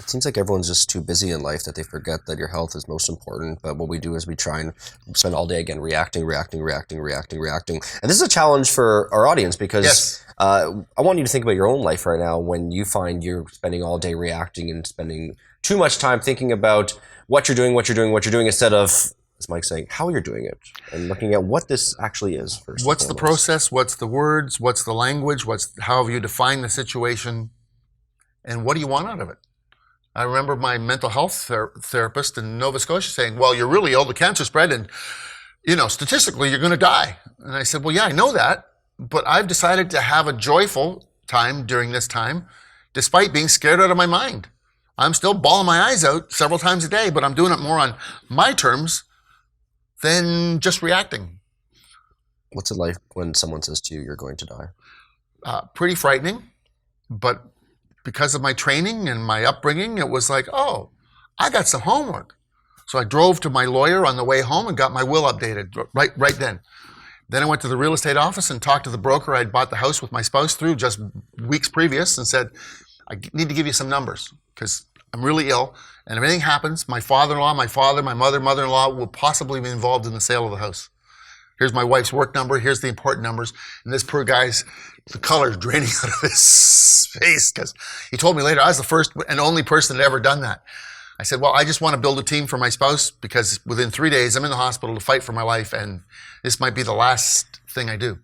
It seems like everyone's just too busy in life that they forget that your health is most important. But what we do is we try and spend all day again reacting. And this is a challenge for our audience because Yes. I want you to think about your own life right now when you find you're spending all day reacting and spending too much time thinking about what you're doing instead of, as Mike's saying, how you're doing it and looking at what this actually is first. What's the process? What's the words? What's the language? How have you defined the situation? And what do you want out of it? I remember my mental health therapist in Nova Scotia saying, well, you're really ill, the cancer spread, and, statistically, you're going to die. And I said, well, yeah, I know that, but I've decided to have a joyful time during this time, despite being scared out of my mind. I'm still bawling my eyes out several times a day, but I'm doing it more on my terms than just reacting. What's it like when someone says to you, you're going to die? Pretty frightening, but because of my training and my upbringing, it was like, oh, I got some homework. So I drove to my lawyer on the way home and got my will updated right then. Then I went to the real estate office and talked to the broker I'd bought the house with my spouse through just weeks previous and said, I need to give you some numbers because I'm really ill. And if anything happens, my father-in-law, my father, my mother, mother-in-law will possibly be involved in the sale of the house. Here's my wife's work number. Here's the important numbers. And this poor guy's, the color's draining out of his face because he told me later I was the first and only person that ever done that. I said, well, I just want to build a team for my spouse because within 3 days I'm in the hospital to fight for my life and this might be the last thing I do.